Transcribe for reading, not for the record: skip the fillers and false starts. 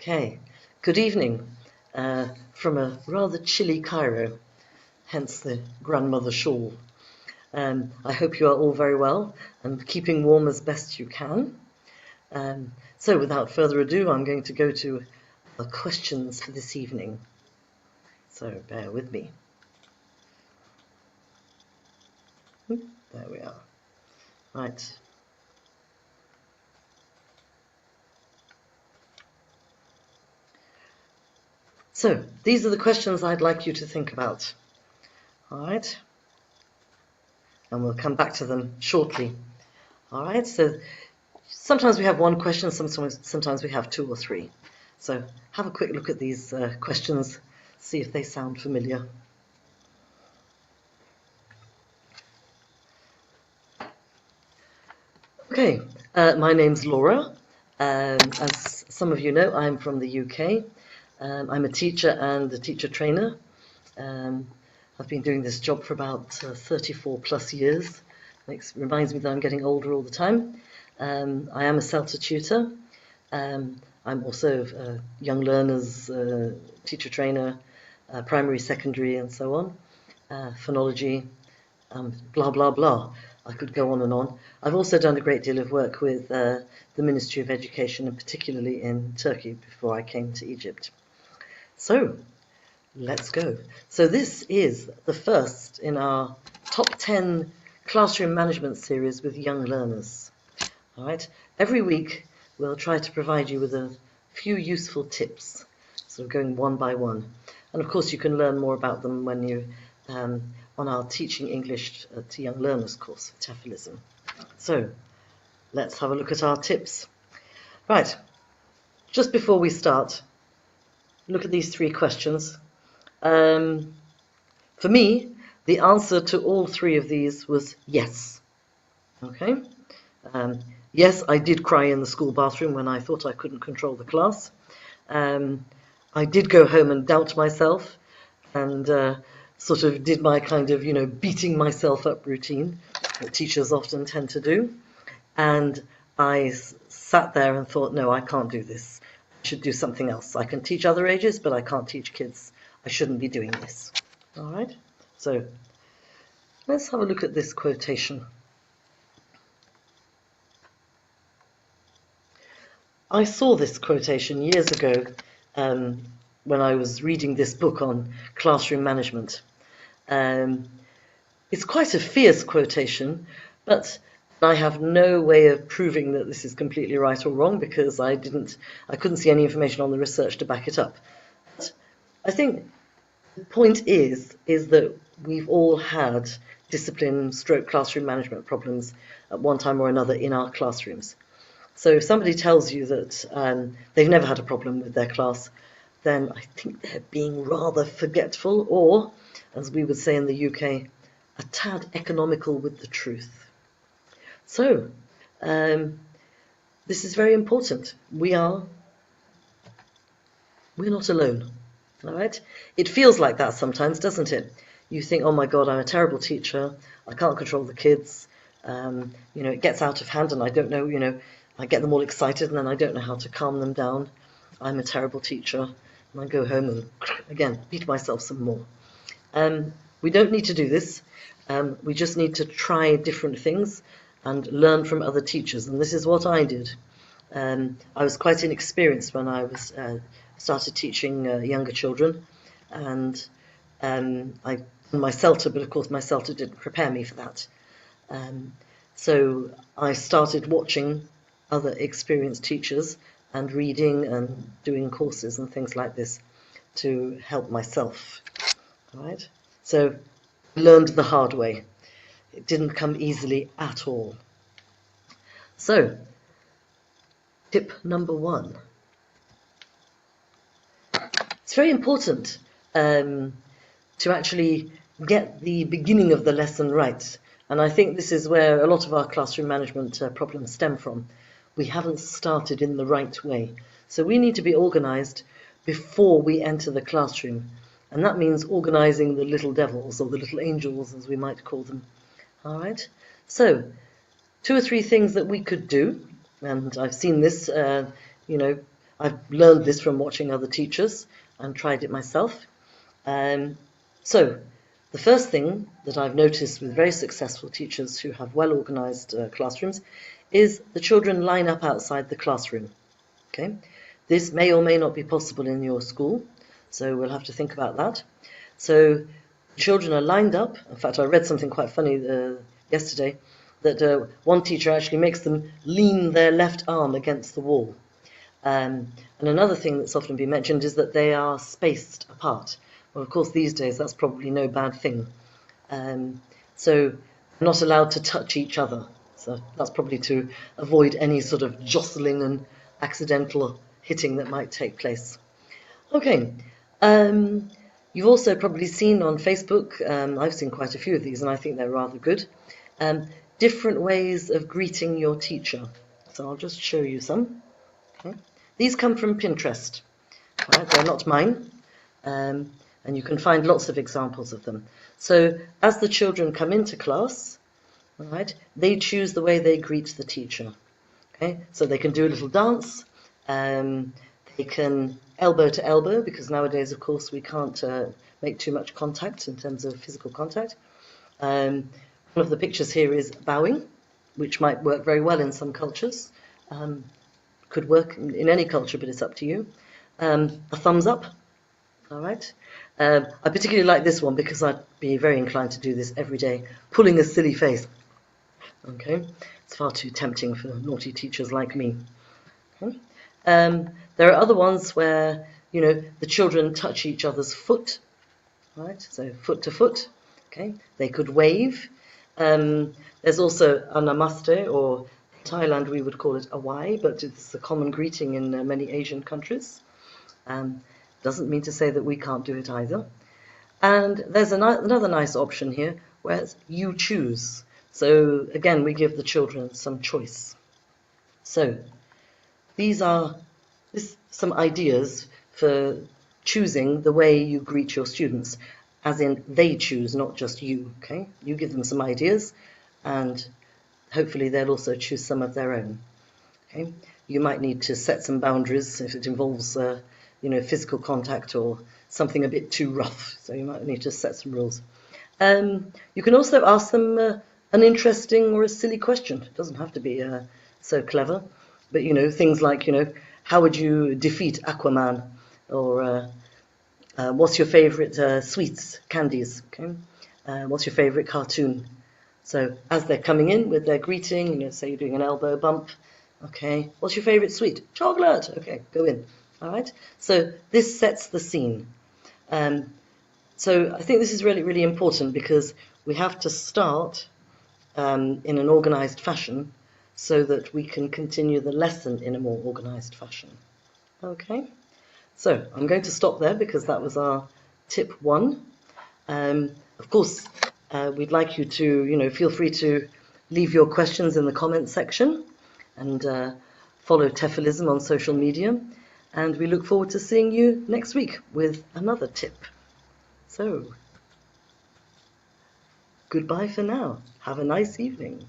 Okay, good evening from a rather chilly Cairo, hence the grandmother shawl. I hope you are all very well and keeping warm as best you can. So without further ado, I'm going to go to our questions for this evening. So bear with me. There we are. Right. So these are the questions I'd like you to think about. All right. And we'll come back to them shortly. All right. So sometimes we have one question, sometimes we have two or three. So have a quick look at these questions, see if they sound familiar. Okay, my name's Laura. As some of you know, I'm from the UK. I'm a teacher and a teacher trainer. I've been doing this job for about 34 plus years. Reminds me that I'm getting older all the time. I am a CELTA tutor. I'm also a young learners teacher trainer, primary, secondary, and so on, phonology, blah, blah, blah. I could go on and on. I've also done a great deal of work with the Ministry of Education, and particularly in Turkey before I came to Egypt. So, let's go. So this is the first in our top 10 classroom management series with young learners. All right. Every week we'll try to provide you with a few useful tips. So we're going one by one. And of course you can learn more about them when you on our Teaching English to Young Learners course for TEFLism. So let's have a look at our tips. Right. Just before we start, look at these three questions. For me, the answer to all three of these was yes. Okay. Yes, I did cry in the school bathroom when I thought I couldn't control the class. I did go home and doubt myself and sort of did my kind of, beating myself up routine that teachers often tend to do. And I sat there and thought, no, I can't do this. I should do something else. I can teach other ages, but I can't teach kids. I shouldn't be doing this. All right? So let's have a look at this quotation. I saw this quotation years ago when I was reading this book on classroom management. It's quite a fierce quotation, but I have no way of proving that this is completely right or wrong because I couldn't see any information on the research to back it up. But I think the point is that we've all had discipline stroke classroom management problems at one time or another in our classrooms. So if somebody tells you that they've never had a problem with their class, then I think they're being rather forgetful or, as we would say in the UK, a tad economical with the truth. So this is very important. We're not alone. All right? It feels like that sometimes, doesn't it? You think, oh my God, I'm a terrible teacher. I can't control the kids. It gets out of hand and I don't know, I get them all excited and then I don't know how to calm them down. I'm a terrible teacher. And I go home and, again, beat myself some more. We don't need to do this. We just need to try different things and learn from other teachers. And this is what I did. I was quite inexperienced when I was started teaching younger children. And I did my CELTA, but of course my CELTA didn't prepare me for that. So I started watching other experienced teachers and reading and doing courses and things like this to help myself. All right? So I learned the hard way. It didn't come easily at all. So, tip number one. It's very important to actually get the beginning of the lesson right. And I think this is where a lot of our classroom management problems stem from. We haven't started in the right way. So we need to be organized before we enter the classroom. And that means organizing the little devils, or the little angels, as we might call them. All right? So, 2 or 3 things that we could do, and I've seen this, I've learned this from watching other teachers and tried it myself. So the first thing that I've noticed with very successful teachers who have well-organized classrooms is the children line up outside the classroom. Okay, this may or may not be possible in your school, so we'll have to think about that. So children are lined up. In fact, I read something quite funny yesterday, that one teacher actually makes them lean their left arm against the wall. And another thing that's often been mentioned is that they are spaced apart. Well, of course, these days that's probably no bad thing. So not allowed to touch each other. So that's probably to avoid any sort of jostling and accidental hitting that might take place. Okay. You've also probably seen on Facebook, I've seen quite a few of these and I think they're rather good, different ways of greeting your teacher. So I'll just show you some. Okay. These come from Pinterest. Right, they're not mine. And you can find lots of examples of them. So as the children come into class, right, they choose the way they greet the teacher. Okay, so they can do a little dance. They can elbow to elbow, because nowadays, of course, we can't make too much contact in terms of physical contact. One of the pictures here is bowing, which might work very well in some cultures. Could work in any culture, but it's up to you. A thumbs up. All right. I particularly like this one because I'd be very inclined to do this every day, pulling a silly face. Okay, it's far too tempting for naughty teachers like me. Okay. There are other ones where, you know, the children touch each other's foot, right? So foot to foot. Okay, they could wave. There's also a namaste, or in Thailand we would call it a wai, but it's a common greeting in many Asian countries. Doesn't mean to say that we can't do it either. And there's another nice option here where it's you choose. So again, we give the children some choice. So these are some ideas for choosing the way you greet your students, as in they choose, not just you. Okay, you give them some ideas, and hopefully they'll also choose some of their own. Okay, you might need to set some boundaries if it involves you know, physical contact or something a bit too rough. So you might need to set some rules. You can also ask them an interesting or a silly question. It doesn't have to be so clever, but you know, things like, you know, how would you defeat Aquaman, or what's your favorite sweets, candies? Okay, what's your favorite cartoon? So as they're coming in with their greeting, you know, say you're doing an elbow bump. Okay, what's your favorite sweet? Chocolate. Okay, go in. All right, so this sets the scene. So I think this is really, really important because we have to start in an organized fashion so that we can continue the lesson in a more organized fashion. Okay, so I'm going to stop there because that was our tip 1. Of course, we'd like you to, you know, feel free to leave your questions in the comments section and follow Tefilism on social media. And we look forward to seeing you next week with another tip. So, goodbye for now. Have a nice evening.